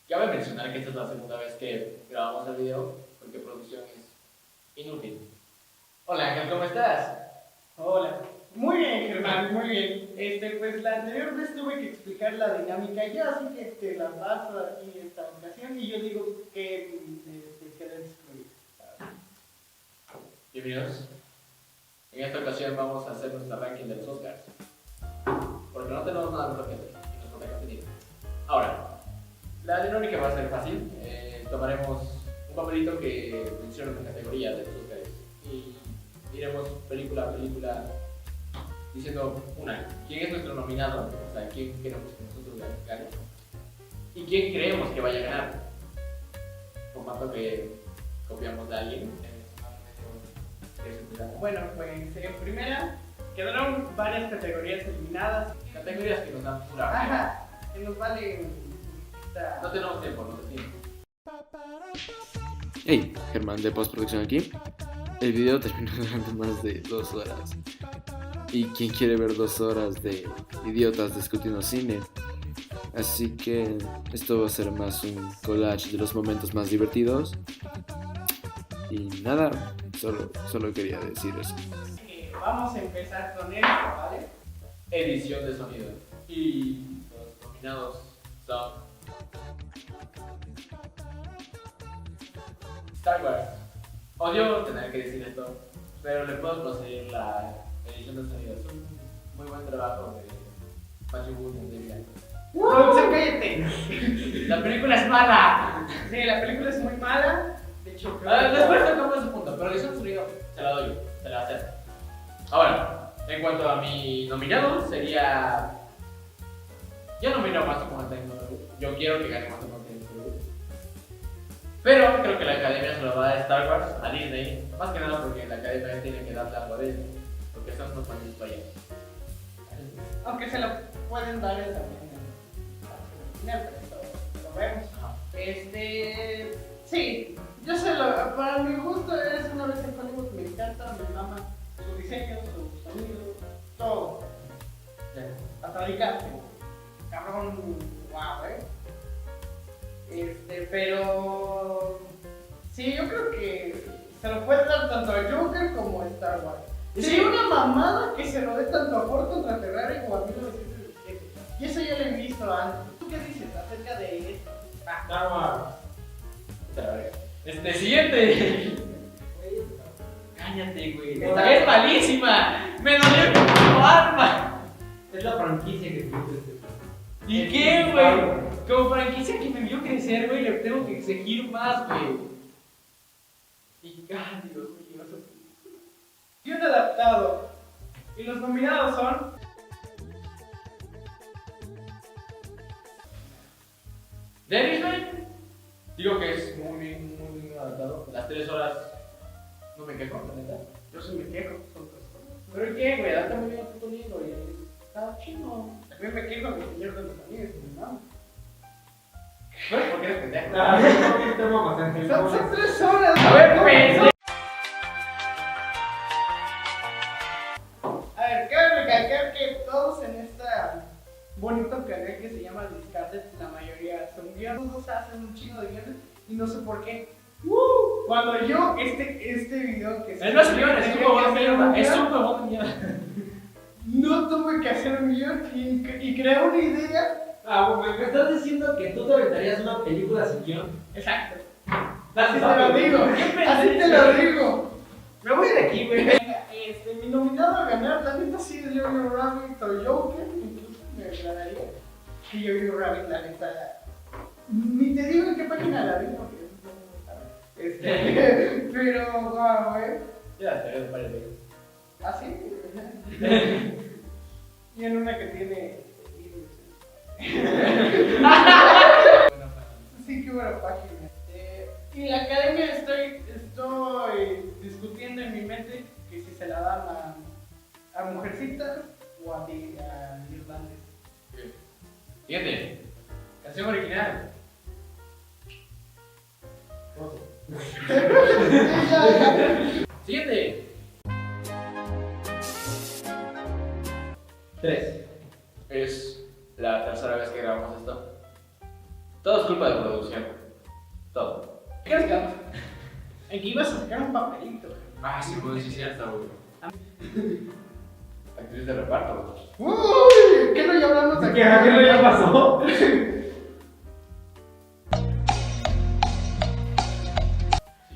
Cabe mencionar que esta es la segunda vez que grabamos el video porque producción es inútil. Hola Ángel, ¿cómo estás? Hola. Muy bien, Germán, muy bien. Pues la anterior vez tuve que explicar la dinámica yo, así que te la paso aquí esta ocasión y yo digo que quedé excluido. Bienvenidos. En esta ocasión vamos a hacer nuestra ranking de los Oscars. Porque no tenemos nada mejor que hacer y nos falta contenido. Ahora, la dinámica va a ser fácil. Tomaremos un papelito que menciona una categoría de los Oscars y iremos película a película diciendo quién es nuestro nominado, o sea, quién queremos que nosotros gane y quién creemos que vaya a ganar. Formato que copiamos de alguien. Bueno, pues en primera quedaron varias categorías eliminadas. Categorías que nos dan pura. Ajá, que nos valen. No tenemos tiempo, no tenemos tiempo. Hey, Germán de postproducción aquí. El video terminó durante más de 2 horas. ¿Y quién quiere ver 2 horas de idiotas discutiendo cine? Así que esto va a ser más un collage de los momentos más divertidos. Y nada, solo quería decir eso. Vamos a empezar con esto, ¿vale? Edición de sonido. Y los nominados son Star Wars. Odio tener que decir esto, pero le puedo conseguir la edición de sonido. Es un muy buen trabajo de Matthew Wood y David Ayer. ¡Producción, cállate! La película es mala. Sí, la película es muy mala. De hecho, Después tocamos ese punto, pero la edición de sonido se la doy, se la va a hacer. Ahora, en cuanto a mi nominado, sería. Yo nomino más como yo quiero que gane más como pero creo que la academia se lo va a dar a Star Wars, a Disney, más que nada porque la academia tiene que darle algo a Disney, porque son unos malditos payasos. Aunque se lo pueden dar también al final, pero eso lo vemos. Sí, yo para mi gusto es una vez en Hollywood, me encanta, me mama su diseño, su sonido, todo. Hasta dedicarte. Cabrón, wow, pero sí, yo creo que se lo puede dar tanto a Joker como a Star Wars. Sería una mamada que se lo dé tanto a Ford contra Ferrari como a 1917. Y eso ya lo he visto antes. ¿Tú qué dices acerca de esto? Star Wars. Siguiente. Cállate, güey. Esta es malísima. Me dolió como arma. Es la franquicia que tuviste este. ¿Y qué, güey? Como franquicia que me vio crecer, güey, le tengo que exigir más, güey. Y Dios mío. Y un adaptado. Y los nominados son. The Irishman. Digo que es muy adaptado. Las 3 horas no me quejo, la neta. Yo sí me quejo, son 3 horas. ¿Pero qué, güey? Adapta muy bien el puto libro y está chido. También me quejo de Señor de los Anillos, mi mamá. Bueno, porque eres pendejo. Son 3 horas. A ver, pues. A ver, cabe recalcar que todos en esta bonito canal que se llama Discarded, la mayoría son guiones, todos hacen un chingo de guiones y no sé por qué. Cuando yo, este video que Es más guión, es un huevón de mierda. Es un huevón de mierda. no tuve que hacer un guión y creé una idea. ¿Me estás diciendo que tú te aventarías una película sin guión? Exacto. Así te lo digo. Así te lo digo. Me voy de aquí, güey. Mi nominado a ganar, la neta sí es Jojo Rabbit o Joker, incluso me agradaría que Jojo Rabbit, la neta, ni te digo en qué página la vi porque eso no me sabe. Pero, wow, Ya, te veo varias veces. así. Y en una que tiene. Sí, qué buena página. Y la academia estoy discutiendo en mi mente que si se la dan a Mujercitas o a Irlandes. Siguiente. Canción original. Siguiente. 3. Es la tercera vez que grabamos esto. Todo es culpa de producción. Todo. ¿Qué has ganado? En que ibas a sacar un papelito. Ah, sí, pues sí, es cierto, güey. Actriz de reparto, güey. Uy, ¿qué no ya hablamos aquí? ¿Qué no ya pasó?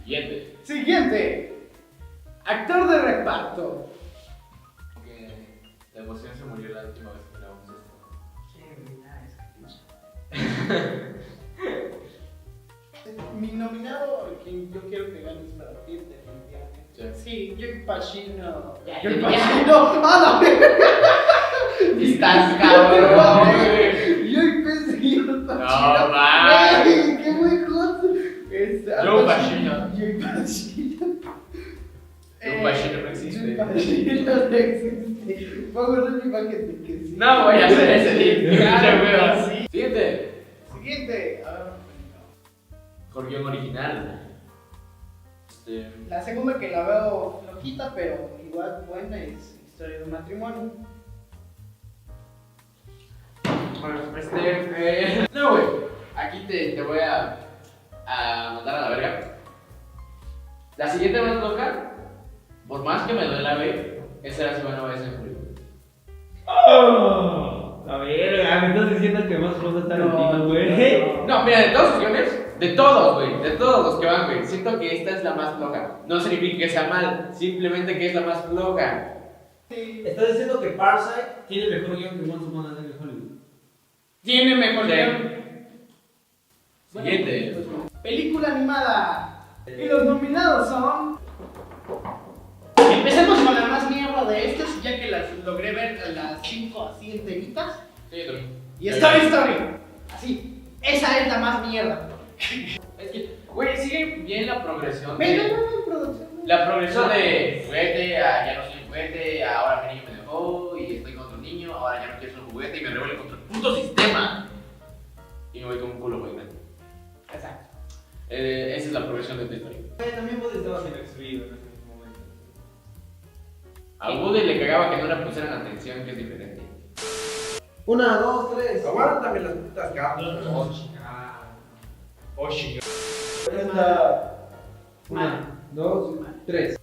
Siguiente. Siguiente. Actor de reparto. Que la emoción se murió la última vez que grabamos esto. Mi nominado, quien yo quiero que gane es Brad Pitt, definitivamente. Sí, Joey Pacino. Ya, Joey ya. Pacino. ¡Ah, no! Estás cabrón, güey. Joey Pacino. No, man. ¡Ey, qué buen hot! Joe Pacino. Joey Pacino. Joe Pacino no existe. Joey Pacino no existe. Pongo una imagen de que sí. No voy a hacer ese link. Claro, Ya veo. sí. Siguiente. Siguiente. Mejor guión original. La segunda que la veo flojita, pero igual buena, es Historia de un matrimonio. Bueno, no, güey. Aquí te voy a mandar a la verga. La siguiente más loca, por más que me duela, güey, esa era Semana vez en julio. A ver, me estás diciendo que más floja está Tarantino, güey. No, mira, de todos sus guiones, de todos, güey, de todos los que van, güey, siento que esta es la más floja. No significa que sea mal, simplemente que es la más floja. Estás diciendo que Parasite tiene mejor guión que Once Upon a Time in Hollywood. Tiene mejor Sí. guión. Siguiente. Bueno, pues, película animada. Y los nominados son. Empecemos con la más mierda de estas, ya que las logré ver a las 5 así enteritas. Sí, yo también. Y Story. Así. Esa es la más mierda. Es que, güey, sigue bien la progresión. Venga, no, producción. La progresión de juguete a ya no soy juguete, a ahora mi niño me dejó y estoy contra un niño, ahora ya no quiero ser un juguete y me rebelo contra el puto sistema. Y me voy con un culo muy grande. Exacto. Esa es la progresión de tu historia. También vos estabas inexcluido en ese momento. A Woody le cagaba que no le pusieran atención, que es diferente. 1, 2, 3. Aguántame las putas gafas. Esta. 1, 2, 3.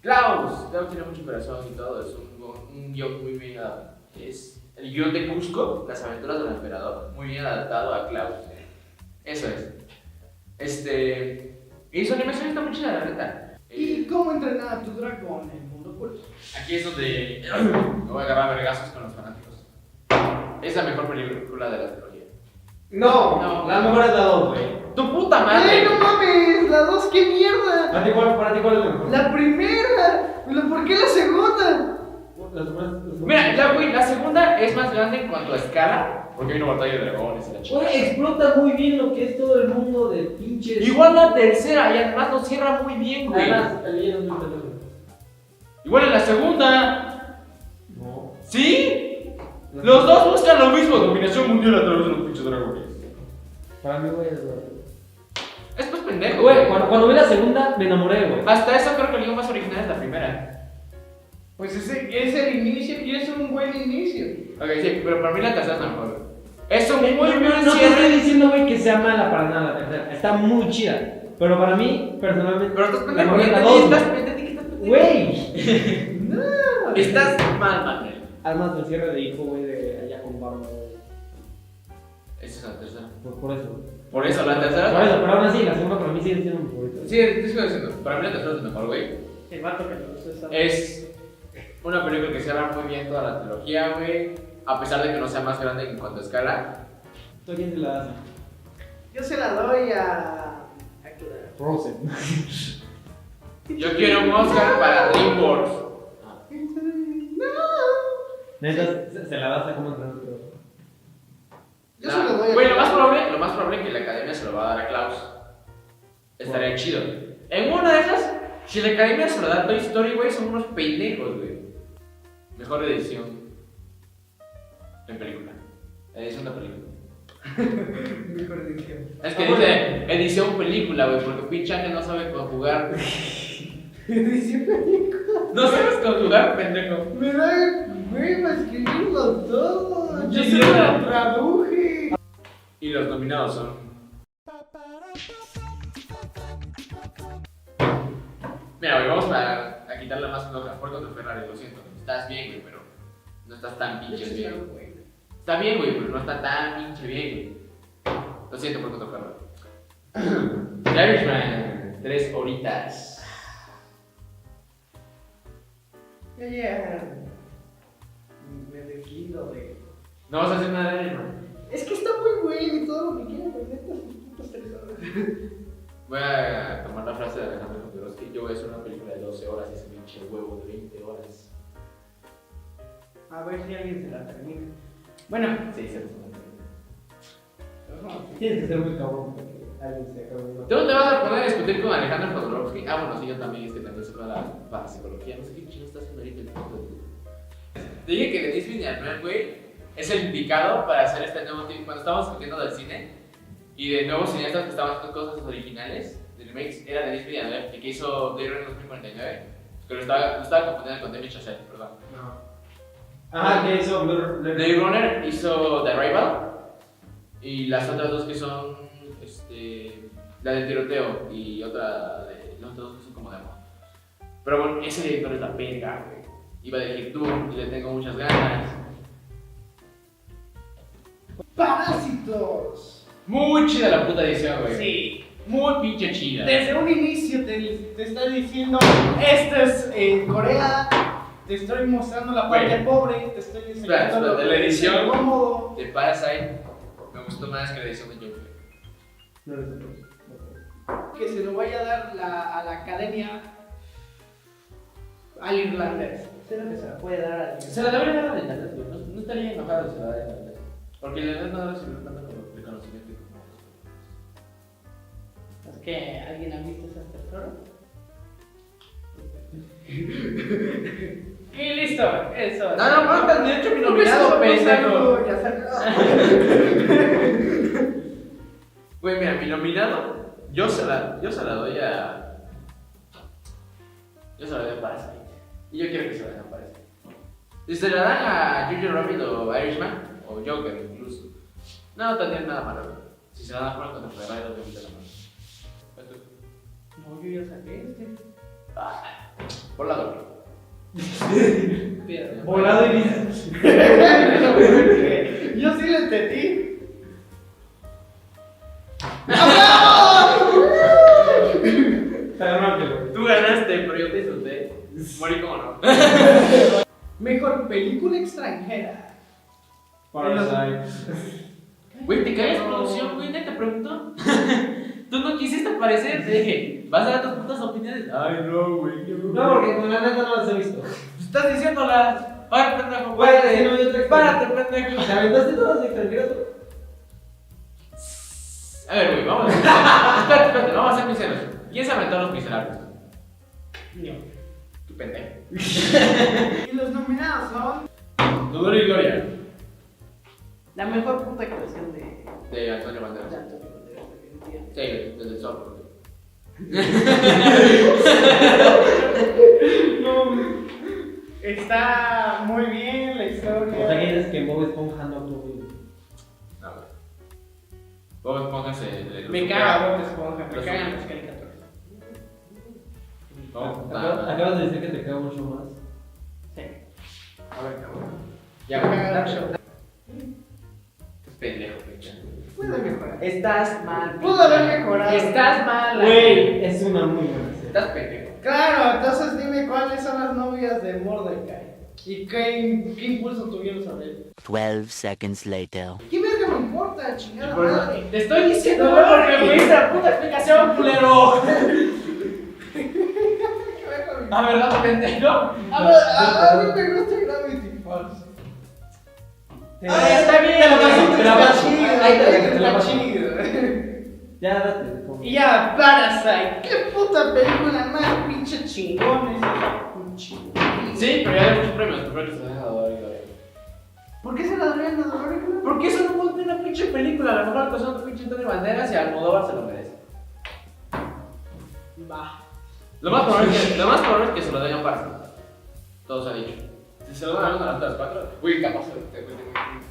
Klaus tiene mucho corazón y todo, es un guión muy bien adaptado. Es el guión de Cusco, Las aventuras del emperador, muy bien adaptado a Klaus. Eso es. Y su animación está muy chida, la neta. ¿Y cómo entrenar a tu dragón en el mundo oculto? Aquí es donde me voy a agarrar vergazos con los fanáticos. Es la mejor película de la trilogía. No, la mejor es la 2, güey. ¡Tu puta madre! no mames! ¡La 2, qué mierda! ¿Para ti cuál es la mejor? ¡La primera! ¿Por qué la segunda? Mira, la segunda es más grande en cuanto a escala, porque hay una batalla de dragones y la chica. Güey, explota muy bien lo que es todo el mundo de pinches. Igual la tercera, y además lo cierra muy bien, güey. Además, el villano es muy peludo. Igual en la segunda. No. ¿Sí? Los dos buscan lo mismo, dominación mundial a través de los pinches dragones. Para mí, güey, es Es más pendejo. güey, cuando vi la segunda me enamoré, güey. Hasta eso creo que el guión más original es la primera. Pues ese es el inicio y es un buen inicio. Ok, sí, pero para mí la tercera es la mejor. Es un muy buen No te cierre. estoy diciendo, güey, que sea mala para nada la tercera. Está muy chida. Pero para mí, personalmente, Pero estás la pendejo, mejor es la ya 2. estás pendejo. Güey. No. Estás mal, Manuel. Además del cierre de hijo, güey, de allá con Barba, güey. Esa es la tercera. Por eso, güey. Por eso, la tercera. Por eso, pero aún así, la segunda para mí sigue siendo mi favorita. Sí, te estoy diciendo. Para mí la tercera es mejor, güey. El vato que le gustó esa. Es una película que cierra muy bien toda la trilogía, güey. A pesar de que no sea más grande en cuanto a escala. ¿Tú a quién te la das? Yo se la doy a. Frozen. Yo quiero un Oscar para DreamWorks. Neta, se la das a cómo entrenar a tu dragón. Yo se la doy a. Güey, lo más probable es que la academia se lo va a dar a Klaus. Estaría chido. En una de esas, si la academia se lo da a Toy Story, güey, son unos pendejos, güey. Mejor edición en película. Edición de película. Mejor edición. Es que dice edición película, güey, porque pinche Ángel no sabe conjugar. Edición. No sabes conjugar, pendejo. Me da hueva escribirlo todo. Yo Sí, se yo lo no. traduje. Y Y los nominados son... Mira, güey, vamos a quitarle más floja. Ford contra Ferrari, lo siento. Estás bien, güey, pero no estás tan pinche bien. Está bien, güey, pero no está tan pinche bien, güey. Lo siento por contra Ferrari. The Irishman, 3 horitas. Ya. Me deslindo, güey. No vas a hacer nada de Irishman. Es que está muy bueno y todo lo que quiero aprender con sus putas 3 horas. Voy a tomar la frase de Alejandro Jodorowsky. Yo voy a hacer una película de 12 horas y ese pinche huevo de 20 horas. A ver si alguien se la termina. Bueno, Sí, se los Tienes que ser muy cabrón para que alguien se acabe de ¿Tú no te vas a poner a discutir con Alejandro Jodorowsky? Ah, bueno, sí, yo también, es que también se la parapsicología. No sé qué chingo está haciendo ahorita el puto de... Te dije que Denis Villeneuve, güey, es el indicado para hacer este nuevo tipo. Cuando estábamos discutiendo del cine y de nuevos cineastas que estaban haciendo cosas originales, de remakes, era Denis Villeneuve, el que hizo Blade Runner 2049, que lo estaba confundiendo con Damien Chazelle, perdón. ¿qué hizo Blade Runner hizo The Arrival y las otras dos que son la del tiroteo y otra de las otras dos que son como de amor. Pero bueno, ese director es la verga, güey. Iba a dirigir Doom y le tengo muchas ganas. ¡Parásitos! Muy chida la puta edición, güey. Sí. Muy pinche chida. Desde un inicio te está diciendo, esto es Corea, te estoy mostrando la parte Güey. pobre, te estoy enseñando Espera, de la edición cómodo. de Parasite me gustó más que la edición de Joker. No lo sé. Que se lo vaya a dar a la academia al irlandés. Creo que se la puede dar al Se la debería dar a Internet, güey. No estaría enojado si se la da a Internet. Porque el Internet no recibió tanto reconocimiento como ¿Es que alguien ha visto esas personas? Y listo, eso. No, de hecho mi nominado, pendejo. Ya sacó. Güey, mira, mi nominado, yo se la doy a... Yo se la doy a Parasite. Y yo quiero que se la den a Parasite. Si se la dan a Jojo Rabbit o Irishman, o Joker incluso, no tendría nada malo. Si se la dan a Ford contra Ferrari, no te la mano. No, yo ya saqué Por la doble. Volado y dices. Yo sí lo entendí. Tú ganaste, pero yo te insulté. Morí como no. Mejor película extranjera. Parasite. Güey, ¿te caes producción, güey? ¿Te pregunto? Tú no quisiste aparecer, te dije, vas a dar tus putas opiniones. Ay, no, güey. No, porque con la neta no las he visto. Estás diciéndolas. Párate, pendejo. Güey, si no, yo te Párate, pendejo. ¿Te aventaste todas de extranjeras? A ver, güey, vamos a espérate, vamos a ser sinceros. ¿Quién se aventó a los miserables? Yo. Tu pendejo. Y los nominados son Dolor y Gloria. la mejor puta actuación de De Antonio Banderas. Antonio Banderas, definitivamente. Sí, desde el sol. Está muy bien la historia. O sea, que dices que Bob Esponja no actuó bien. A ver. Bob Esponja se... Me caga Bob Esponja, me Lo cagan supera. las caricaturas. Acabas de decir que te caga mucho más. Sí. A ver, cabrón. Ya, Me güey. caga mucho. Es pendejo, pinche. Puede mejorar. Estás mal. Pudo haber mejorado. Estás mal. Güey, es una muy buena serie. Estás pendejo. Claro, entonces dime cuáles son las novias de Mordecai. ¿Y qué impulso tuvieron sobre él? 12 seconds later. ¿Qué verga me importa, chingada madre? Te estoy diciendo, güey, porque me diste la puta explicación, culero. A ver, no, pendejo. A mí me gusta Gravity Falls. Está bien, te lo paso, te lo Está paso. chido, Ahí te lo está paso. chido. Ya, date. como- Y ya, Parasite. ¿Qué puta película más pinche chingones? Un chingón. Sí, pero ya hay muchos premios. Tu premio se deja Dolor y Gloria. ¿Por qué se la darían a Dolor y Gloria? Porque eso no fue una pinche película. A lo mejor actuación de pinche Antonio Banderas y Almodóvar se lo merece. Va. Lo más probable es que se lo den a Parasite. Todo se ha dicho. Se lo dan a las 4. Güey, capaz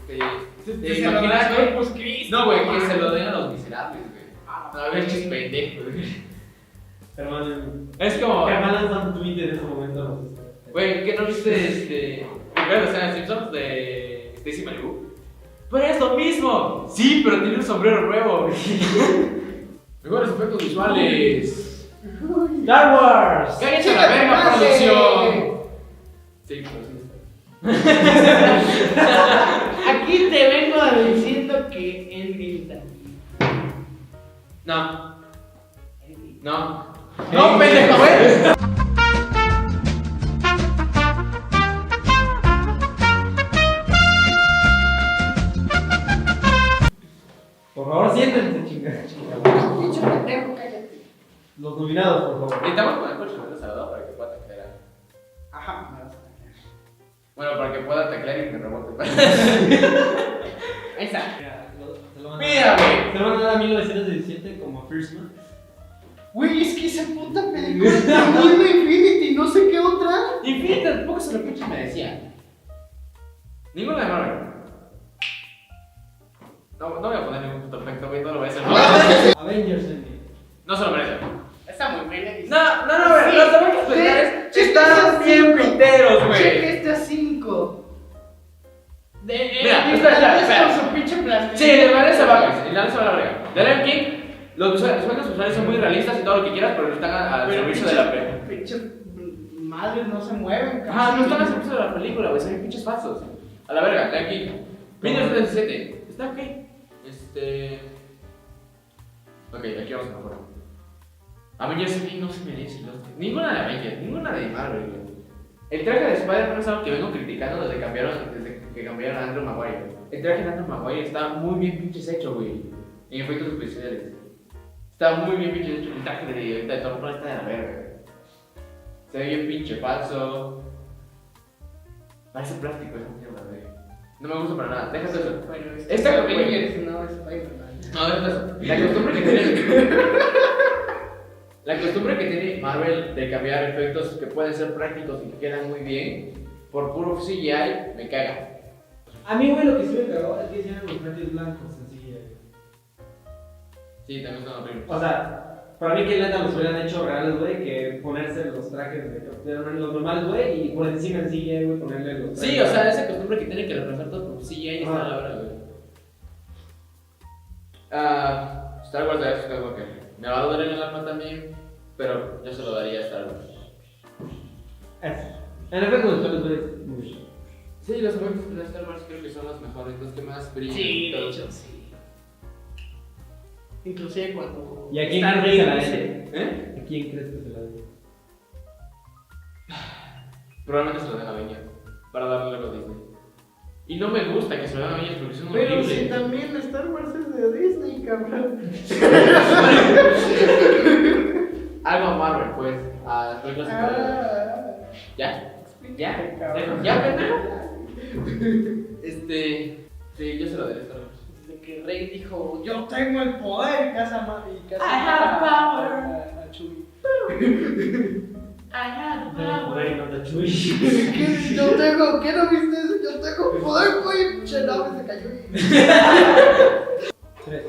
te Se lo imaginas, dan a güey? Corpus Christi. No, güey, que se lo den a los miserables, güey. A ver, chis pendejo, güey. Germán. Es como. Germán lanza un tweet en ese momento. Güey, ¿qué no viste primera escena de Simpsons de Stacy Malibu? Pero es lo mismo. Sí, pero tiene un sombrero nuevo. Mejores efectos visuales. Star Wars. ¡Cállense la verga, producción! Sí, pero sí. Aquí te vengo diciendo que él grita. No. No. No, pendejo, güey. Por favor, siéntense, chingada. Pinche pendejo, cállate. Los nominados, por favor. Necesitamos poner coche de salado para que pueda teclear. Ajá, me vas a taclear. Bueno, para que pueda teclear y me rebote. Ahí está. Mira, güey. Se lo van a dar a 1917 como First Man. Güey, es que esa puta película terminó de Infinity, no sé qué otra. Infinity tampoco se lo pinche merecía. Ninguna de Marvel. No voy a poner ningún puto efecto, güey, no lo voy a hacer. Avengers Endgame. No se lo merece. Está muy buena. No, güey, Sí, los efectos sí, especiales cheque están esas bien cinco. piteros, güey. Cheque estas 5. Mira, espera. con su pinche plástico. Sí, de manera se va, güey. De manera se va la verga. De Lion King, los efectos especiales son muy realistas y todo lo que quieras, pero están al servicio de la película. Pinche madres no se mueven. Ajá, no están al servicio de la película, güey, son bien pinches falsos. A la verga, Lion King. 1917. Está ok. Ok, aquí vamos a mejor. Avengers Endgame no se merece. Ninguna de Avengers, ninguna de Marvel, güey. El traje de Spider-Man es algo que vengo criticando desde que cambiaron a Andrew Maguire. El traje de Andrew Maguire está muy bien pinches hecho, güey. En efectos especiales. Está muy bien pinches hecho. El traje de Tom Holland está de la verga, güey. Se ve bien pinche falso. Parece plástico esa mierda, güey. No me gusta para nada. Déjate eso. Bueno, Esta Avengers, no es Spider-Man. No, déjate eso. La costumbre que tiene. La costumbre que tiene Marvel de cambiar efectos que pueden ser prácticos y que quedan muy bien por puro CGI me caga. A mí, güey, lo que sí me cagó es que hicieron los trajes blancos en CGI. Sí, también son horribles. O sea, para mí que neta los hubieran hecho reales, güey, que ponerse los trajes de los normales, güey, y por encima en CGI, güey, ponerle los trajes. Sí, o sea, esa costumbre que tiene que reemplazar todo por CGI está a la hora, güey. Star Wars es algo que me va a doler en el alma también, pero yo se lo daría a Star Wars. Eso. En efecto, los güey, muy bien. Sí, los efectos de Star Wars creo que son los mejores, los que más brillan. Sí, de todos. hecho, sí. Inclusive cuando. ¿Y a quién Star crees que se la Wars, den? ¿Eh? ¿A quién crees que se la den? Probablemente se lo den a Avengers para darle algo a Disney. Y no me gusta que se lo den a Avengers porque son Pero horribles. si también Star Wars es de Disney, cabrón. Algo a Marvel, pues, a las películas superhéroes. ¿Ya? ¿Ya? Cabrón. ¿Ya, pendejo? Sí, yo se lo daré a Star Wars. Desde que Rey dijo, yo tengo el poder, casa madre y casa. I have power. A Chewie. I had Güey, no te chuy. Yo tengo, ¿qué no viste eso? Yo tengo poder, güey. Che, nave se cayó. 3.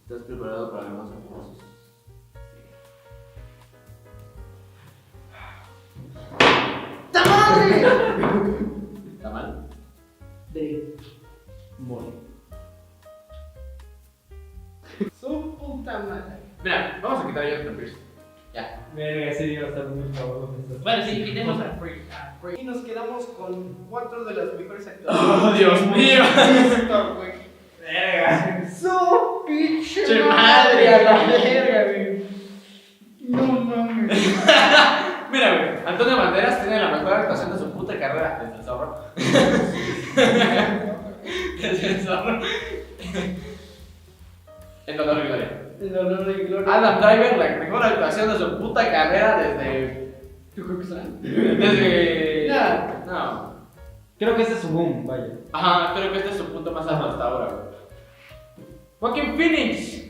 ¿Estás preparado para más famosos? ¡Ta madre! ¿Está mal? De Mole. su puta madre. Mira, vamos a quitar a Jonathan Pierce. Ya. Verga, ese día va a estar muy famoso. Bueno, sí, quitemos a Free. Y nos quedamos con 4 de las mejores actores. ¡Oh, Dios mío! Esto, güey. Verga. Su pinche Che madre madre. a la verga, güey. No mames. Mira, güey, Antonio Banderas tiene la mejor actuación de su puta carrera. Desde el zorro. Desde el zorro. En Dolor y Gloria. El honor y gloria. Adam Driver, la mejor actuación de su puta carrera desde. ¿Tú creo que será? Desde. Ya. No. Creo que ese es su boom, vaya. Ajá, creo que este es su punto más alto hasta ahora, güey. Joaquin Phoenix.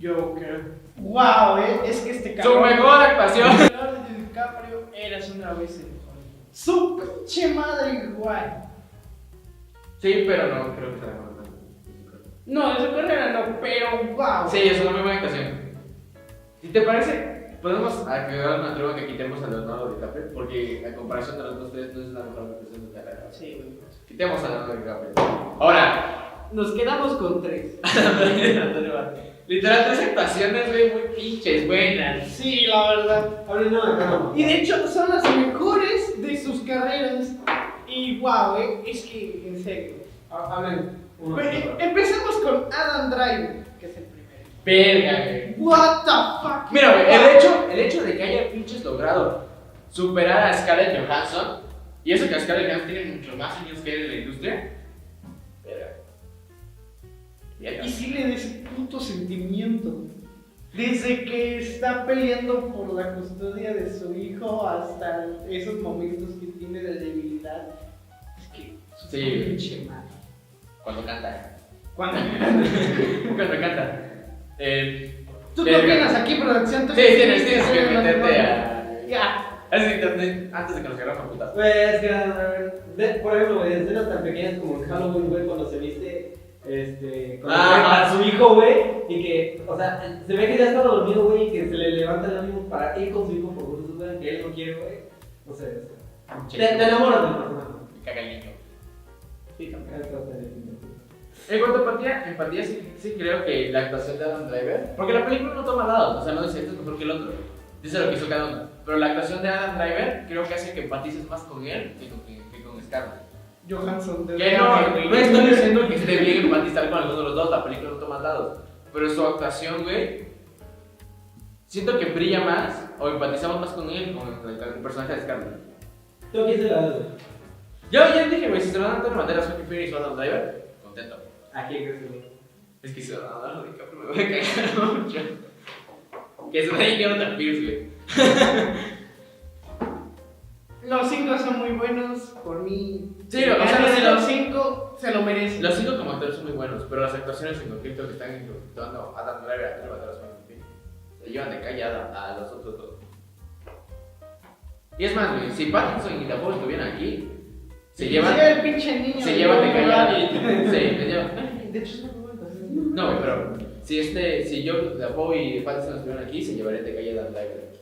Joker. Wow, es que este Su mejor actuación. Leonardo DiCaprio eras una vez en Hollywood. Su pinche madre guay. Sí, pero no creo que sea mejor. No, de su carrera no, pero wow. Sí, es una muy buena actuación. Si te parece, podemos agregar una prueba que quitemos a Leonardo DiCaprio, porque a comparación de los dos, ustedes no es la mejor actuación de carrera. Sí, güey. Quitemos a Leonardo DiCaprio. Ahora, Nos quedamos con 3. literal, 3 actuaciones, güey, muy pinches buenas. Sí, la verdad. Ahora no, acá no. Y de hecho son las mejores de sus carreras. Y wow, es que en serio. Hablen uno. Empecemos con Adam Driver, que es el primero. Verga, güey. What the fuck. Mira, güey, el hecho de que haya pinches logrado superar a Scarlett Johansson, y eso que Scarlett Johansson tiene mucho más años que él en la industria. Verga. Y sí le da ese puto sentimiento. Desde que está peleando por la custodia de su hijo hasta esos momentos que tiene de debilidad. Es que su Sí. pinche madre. Cuando canta. Cuando... Cuando canta. ¿Tú qué opinas aquí, producción? ¿Tú Sí, qué tienes opinas? que meterte a. Ya. Es internet antes de que nos agarramos a putas. Pues es que, por ejemplo, güey, escenas tan pequeñas como en Halloween, güey, cuando se viste a su hijo, güey, y que, o sea, se ve que ya está dormido, güey, y que se le levanta el ánimo para ir con su hijo por gustos, güey, que él no quiere, güey. No sé, te enamoras del personaje. Me caga el niño. Sí, también. En cuanto a empatía sí creo que la actuación de Adam Driver, porque la película no toma lados, o sea, no dice este es mejor que el otro, dice lo que hizo cada uno, pero la actuación de Adam Driver creo que hace que empatices más con él que con Scarlett. Johansson. Que no estoy diciendo que esté bien empatizar con alguno de los dos, la película no toma lados, pero su actuación, güey, siento que brilla más o empatizamos más con él, con el personaje de Scarlett. ¿Tú quién se la das, güey? Yo ya dije, güey, si se lo dan a Antonio Banderas, Joaquin Phoenix o Adam Driver, contento. ¿A quién crees que no? Es que si se lo dan a Leonardo DiCaprio me voy a cagar mucho. Que se vayan Jonathan Pierce, güey. Los 5 son muy buenos, por mí. Sí, o sea, los 5 se lo merecen. Los 5 como actores son muy buenos, pero las actuaciones en concreto que están interpretando a Adam Driver, a Antonio Banderas, Joaquin Phoenix, se llevan de callada a los otros dos. Y es más, güey, si Pattinson y Dafoe estuvieran aquí, se llevan. Sí, el pinche niño. Se llevan de callada. Sí, se llevan. De hecho, es muy bueno. No, güey, pero si yo, Dafoe y Pattinson estuvieran aquí, se llevarían de calle a Adam Driver.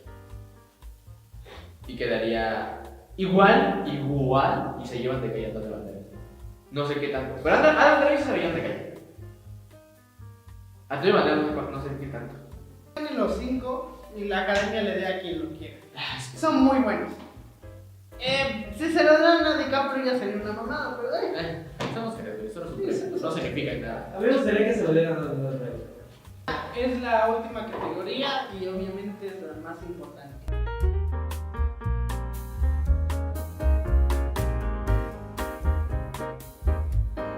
Y quedaría igual, y se llevan de calle a Antonio Banderas. No sé qué tanto. Pero Adam Driver se llevan de calle. Antonio Banderas no sé qué tanto. Tienen los 5 y la academia le dé a quien lo quiera. Son muy buenos. Si se lo dan a DiCaprio ya sería una mamada, pero Estamos creativos, eso no significa nada. A mí me gustaría que se lo dieran a los dos, güey. es la última categoría y obviamente es la más importante.